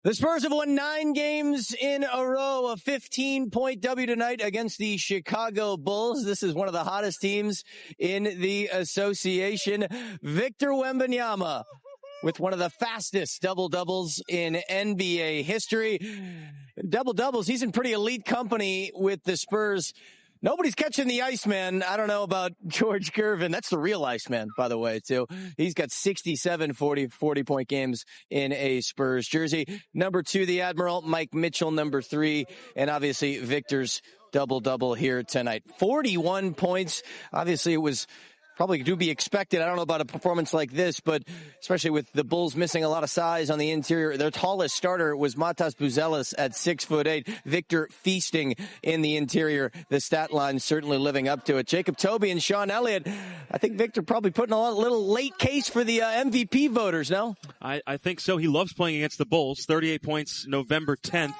The Spurs have won 9 games in a row, a 15-point W tonight against the Chicago Bulls. This is one of the hottest teams in the association. Victor Wembanyama with one of the fastest double-doubles in NBA history. Double-doubles, he's in pretty elite company with the Spurs. Nobody's catching the Iceman. I don't know about George Gervin. That's the real Iceman, by the way, too. He's got 67 40-point games in a Spurs jersey. Number 2, the Admiral, Mike Mitchell, number 3, and obviously Victor's double-double here tonight. 41 points. Obviously, it was probably to be expected. I don't know about a performance like this, but especially with the Bulls missing a lot of size on the interior. Their tallest starter was Matas Buzelis at 6'8". Victor feasting in the interior. The stat line certainly living up to it. Jacob Toby and Sean Elliott. I think Victor probably putting a little late case for the MVP voters, no? I think so. He loves playing against the Bulls. 38 points November 10th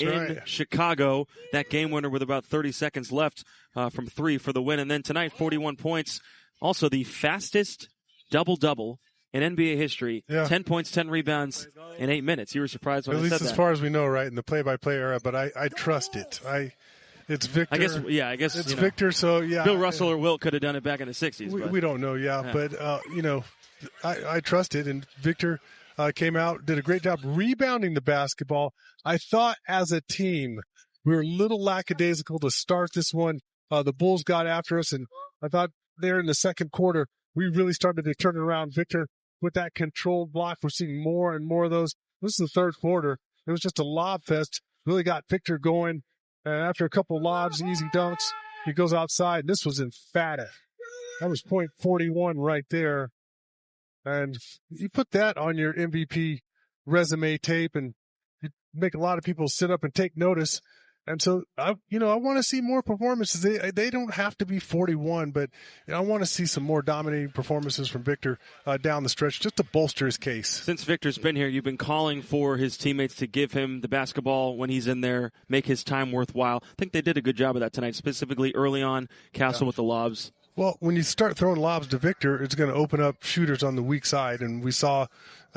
in Chicago. That game winner with about 30 seconds left from 3 for the win. And then tonight, 41 points. Also, the fastest double-double in NBA history. 10 points, 10 rebounds in 8 minutes. You were surprised when I said that. At least as far as we know, right, in the play-by-play era, but I trust it. It's Victor. I guess it's Victor, so yeah. Bill Russell or Wilt could have done it back in the 60s. We don't know, but, I trust it, and Victor came out, did a great job rebounding the basketball. I thought as a team, we were a little lackadaisical to start this one. The Bulls got after us, and I thought there in the second quarter, we really started to turn it around. Victor with that controlled block. We're seeing more and more of those. This is the third quarter. It was just a lob fest. Really got Victor going. And after a couple lobs, easy dunks, he goes outside. This was emphatic. That was point 41 right there. And you put that on your MVP resume tape and you make a lot of people sit up and take notice. And so, I want to see more performances. They don't have to be 41, but I want to see some more dominating performances from Victor down the stretch just to bolster his case. Since Victor's been here, you've been calling for his teammates to give him the basketball when he's in there, make his time worthwhile. I think they did a good job of that tonight, specifically early on, Castle with the lobs. Well, when you start throwing lobs to Victor, it's going to open up shooters on the weak side. And we saw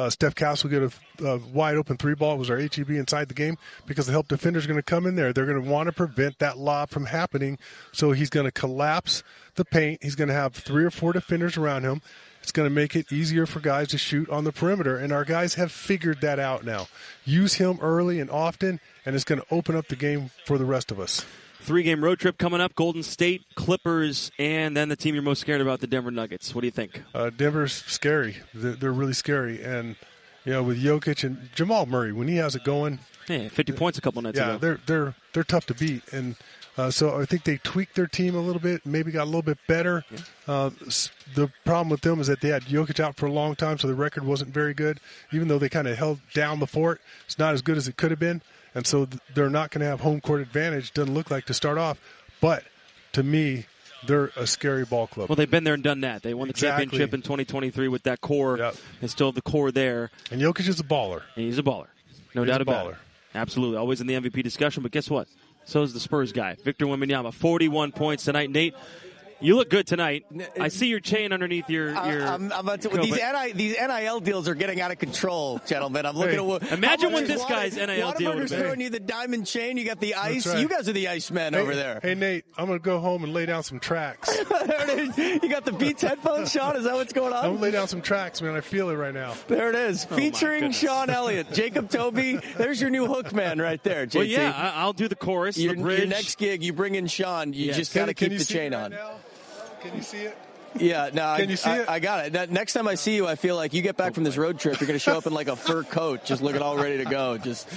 Steph Castle get a wide-open 3-ball. It was our HEB inside the game because the help defender's going to come in there. They're going to want to prevent that lob from happening. So he's going to collapse the paint. He's going to have 3 or 4 defenders around him. It's going to make it easier for guys to shoot on the perimeter. And our guys have figured that out now. Use him early and often, and it's going to open up the game for the rest of us. 3-game road trip coming up, Golden State, Clippers, and then the team you're most scared about, the Denver Nuggets. What do you think? Denver's scary. They're really scary. And, with Jokic and Jamal Murray, when he has it going. 50 points a couple nights ago. Yeah, they're tough to beat. And so I think they tweaked their team a little bit, maybe got a little bit better. Yeah. The problem with them is that they had Jokic out for a long time, so the record wasn't very good. Even though they kind of held down the fort, it's not as good as it could have been. And so they're not going to have home court advantage, doesn't look like, to start off. But to me, they're a scary ball club. Well, they've been there and done that. They won the championship in 2023 with that core. Yep. And still the core there. And Jokic is a baller. And he's a baller. No doubt about it. Absolutely. Always in the MVP discussion. But guess what? So is the Spurs guy, Victor Wembanyama. 41 points tonight. Nate, you look good tonight. I see your chain underneath your I'm about to, these NIL deals are getting out of control, gentlemen. I'm looking at imagine what this guy's NIL deal would be. throwing you the diamond chain. You got the ice. Right. You guys are the Icemen over there. Hey, Nate, I'm going to go home and lay down some tracks. There it is. You got the Beats headphones, Sean? Is that what's going on? I'm going to lay down some tracks, man. I feel it right now. There it is. Featuring Sean Elliott. Jacob Toby. There's your new hook man right there, JT. Well, yeah, I'll do the chorus, the bridge. Your next gig, you bring in Sean. You just got to keep the chain on. Now? Can you see it? Yeah, no, Can you see it? I got it. Next time I see you, I feel like you get back from this road trip, you're going to show up in like a fur coat, just looking all ready to go, just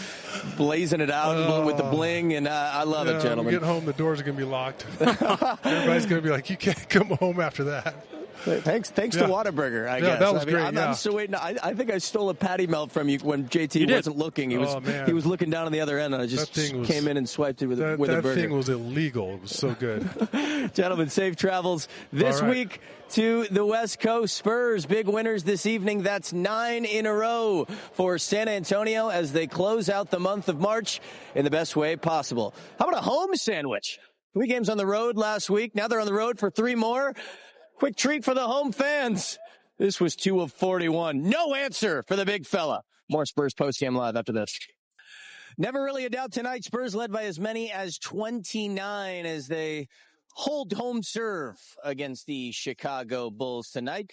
blazing it out with the bling, and I love it, gentlemen. When we get home, the doors are going to be locked. Everybody's going to be like, you can't come home after that. Thanks to Whataburger, I guess. That was great. I'm still waiting. I think I stole a patty melt from you when JT wasn't looking. He was looking down on the other end, and I just came in and swiped it with a burger. That thing was illegal. It was so good. Gentlemen, safe travels this week to the West Coast. Spurs, big winners this evening. That's 9 in a row for San Antonio as they close out the month of March in the best way possible. How about a home sandwich? 3 games on the road last week. Now they're on the road for 3 more. Quick treat for the home fans. This was 2 of 41. No answer for the big fella. More Spurs post-game live after this. Never really a doubt tonight. Spurs led by as many as 29 as they hold home serve against the Chicago Bulls tonight.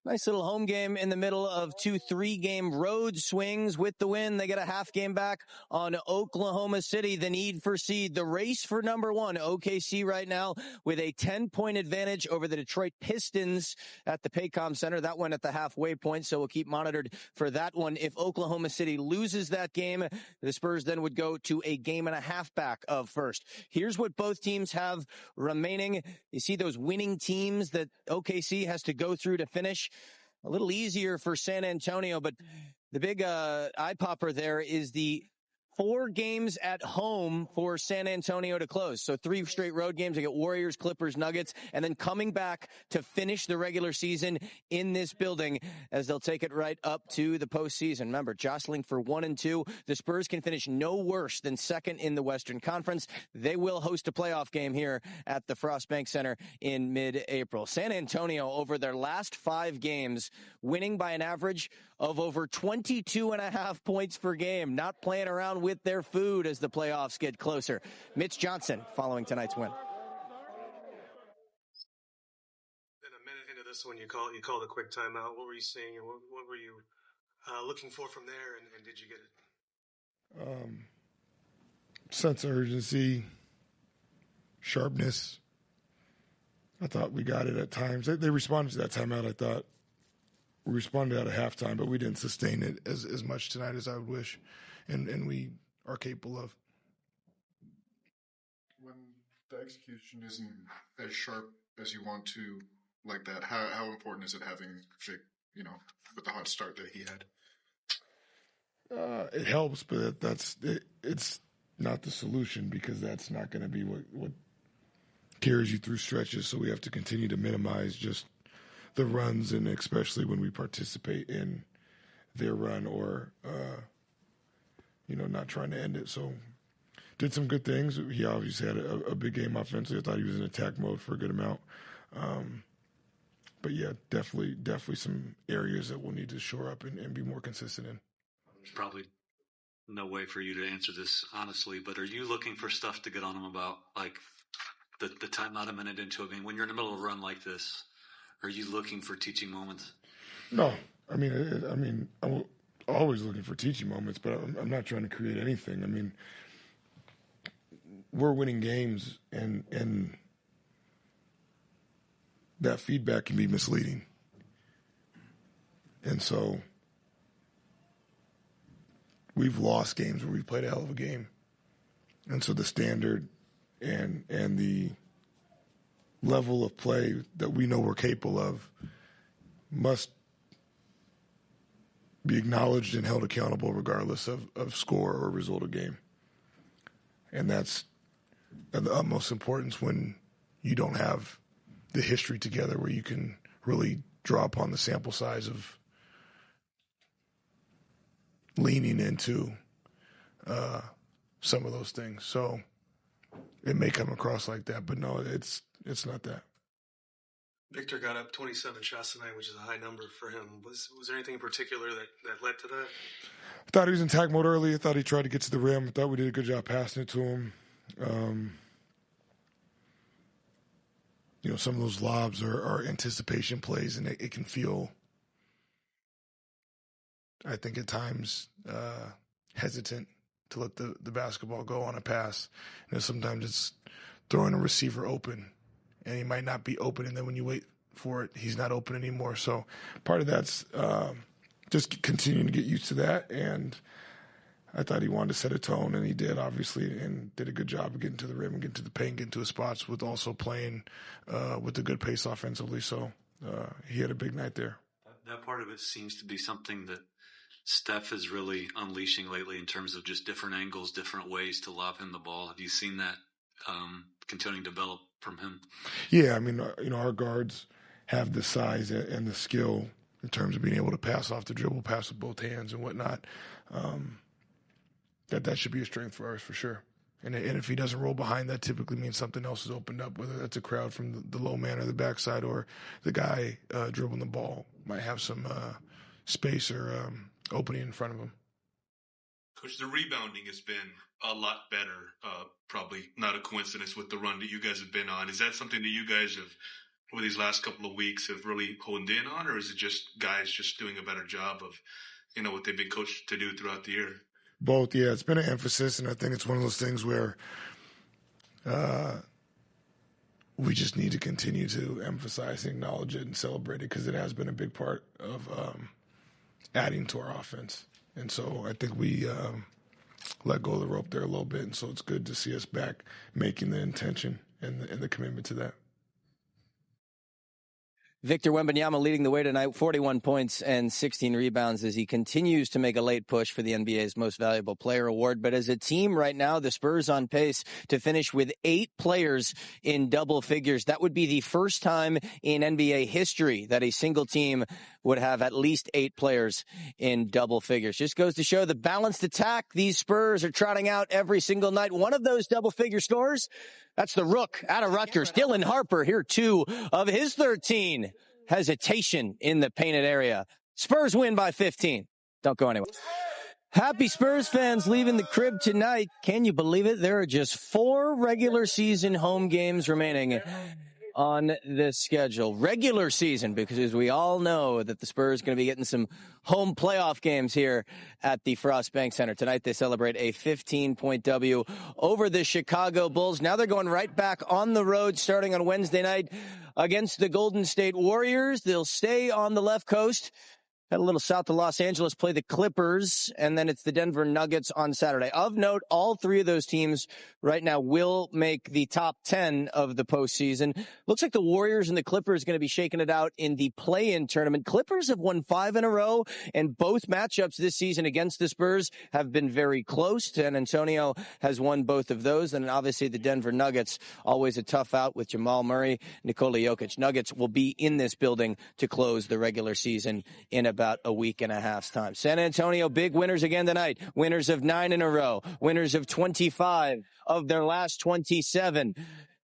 Nice little home game in the middle of 2 3-game road swings. With the win, they get a half game back on Oklahoma City. The need for seed, the race for number 1. OKC right now with a 10-point advantage over the Detroit Pistons at the Paycom Center. That one at the halfway point, so we'll keep monitored for that one. If Oklahoma City loses that game, the Spurs then would go to a game and a half back of first. Here's what both teams have remaining. You see those winning teams that OKC has to go through to finish. A little easier for San Antonio, but the big eye popper there is the 4 games at home for San Antonio to close. So 3 straight road games. They get Warriors, Clippers, Nuggets, and then coming back to finish the regular season in this building as they'll take it right up to the postseason. Remember, jostling for 1 and 2. The Spurs can finish no worse than second in the Western Conference. They will host a playoff game here at the Frost Bank Center in mid-April. San Antonio, over their last 5 games, winning by an average of over 22.5 points per game, not playing around with their food as the playoffs get closer. Mitch Johnson following tonight's win. Then a minute into this one, you called a quick timeout. What were you seeing, and what were you looking for from there, and did you get it? Sense of urgency, sharpness. I thought we got it at times. They responded to that timeout, I thought. We responded at a halftime, but we didn't sustain it as much tonight as I would wish, and we are capable of. When the execution isn't as sharp as you want to, like that, how important is it having Vic, with the hot start that he had? It helps, but it's not the solution, because that's not going to be what carries you through stretches. So we have to continue to minimize just the runs, and especially when we participate in their run or, not trying to end it. So did some good things. He obviously had a big game offensively. I thought he was in attack mode for a good amount. But yeah, definitely some areas that we'll need to shore up and be more consistent in. There's probably no way for you to answer this honestly, but are you looking for stuff to get on him about, like the time not a minute into it? I mean, when you're in the middle of a run like this, are you looking for teaching moments? No. I mean, I'm always looking for teaching moments, but I'm not trying to create anything. I mean, we're winning games, and that feedback can be misleading. And so we've lost games where we've played a hell of a game. And so the standard and the level of play that we know we're capable of must be acknowledged and held accountable regardless of score or result of game. And that's of the utmost importance when you don't have the history together where you can really draw upon the sample size of leaning into some of those things. So it may come across like that, but no, it's not that. Victor got up 27 shots tonight, which is a high number for him. Was there anything in particular that led to that? I thought he was in attack mode early. I thought he tried to get to the rim. I thought we did a good job passing it to him. Some of those lobs are anticipation plays, and it can feel, I think at times, hesitant to let the basketball go on a pass. Sometimes it's throwing a receiver open, and he might not be open, and then when you wait for it, he's not open anymore. So part of that's just continuing to get used to that, and I thought he wanted to set a tone, and he did, obviously, and did a good job of getting to the rim and getting to the paint, getting to his spots, with also playing with a good pace offensively. So he had a big night there. That part of it seems to be something that Steph is really unleashing lately in terms of just different angles, different ways to lob him the ball. Have you seen that continuing to develop from him? Yeah, I mean, our guards have the size and the skill in terms of being able to pass off the dribble, pass with both hands and whatnot. That should be a strength for ours for sure. And if he doesn't roll behind, that typically means something else is opened up, whether that's a crowd from the low man or the backside, or the guy dribbling the ball might have some space or opening in front of him. Coach, the rebounding has been a lot better. Probably not a coincidence with the run that you guys have been on. Is that something that you guys have, over these last couple of weeks, have really honed in on, or is it just guys just doing a better job of, what they've been coached to do throughout the year? Both, yeah. It's been an emphasis, and I think it's one of those things where we just need to continue to emphasize, acknowledge it, and celebrate it, because it has been a big part of adding to our offense. And so I think we let go of the rope there a little bit, and so it's good to see us back making the intention and the commitment to that. Victor Wembanyama leading the way tonight, 41 points and 16 rebounds as he continues to make a late push for the NBA's Most Valuable Player award. But as a team right now, the Spurs on pace to finish with 8 players in double figures. That would be the first time in NBA history that a single team would have at least 8 players in double figures. Just goes to show the balanced attack these Spurs are trotting out every single night. One of those double figure scorers, that's the Rook out of Rutgers. Dylan Harper, here 2 of his 13. Hesitation in the painted area. Spurs win by 15. Don't go anywhere. Happy Spurs fans leaving the crib tonight. Can you believe it? There are just 4 regular season home games remaining on this schedule. Regular season, because as we all know that the Spurs are going to be getting some home playoff games here at the Frost Bank Center. Tonight they celebrate a 15-point W over the Chicago Bulls. Now they're going right back on the road starting on Wednesday night against the Golden State Warriors. They'll stay on the left coast. Head a little south to Los Angeles, play the Clippers, and then it's the Denver Nuggets on Saturday. Of note, all 3 of those teams right now will make the top 10 of the postseason. Looks like the Warriors and the Clippers are going to be shaking it out in the play-in tournament. Clippers have won 5 in a row, and both matchups this season against the Spurs have been very close. San Antonio has won both of those, and obviously the Denver Nuggets, always a tough out with Jamal Murray, Nikola Jokic. Nuggets will be in this building to close the regular season in about a week and a half's time. San Antonio, big winners again tonight. Winners of 9 in a row. Winners of 25 of their last 27.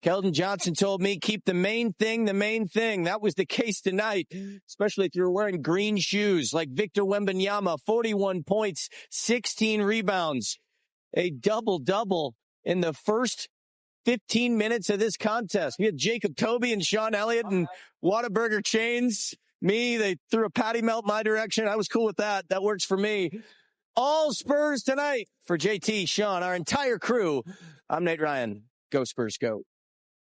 Keldon Johnson told me, keep the main thing the main thing. That was the case tonight, especially if you're wearing green shoes like Victor Wembanyama, 41 points, 16 rebounds. A double-double in the first 15 minutes of this contest. We had Jacob Toby and Sean Elliott and Whataburger Chains. Me, they threw a patty melt my direction. I was cool with that. That works for me. All Spurs tonight. For JT, Sean, our entire crew, I'm Nate Ryan. Go Spurs, go.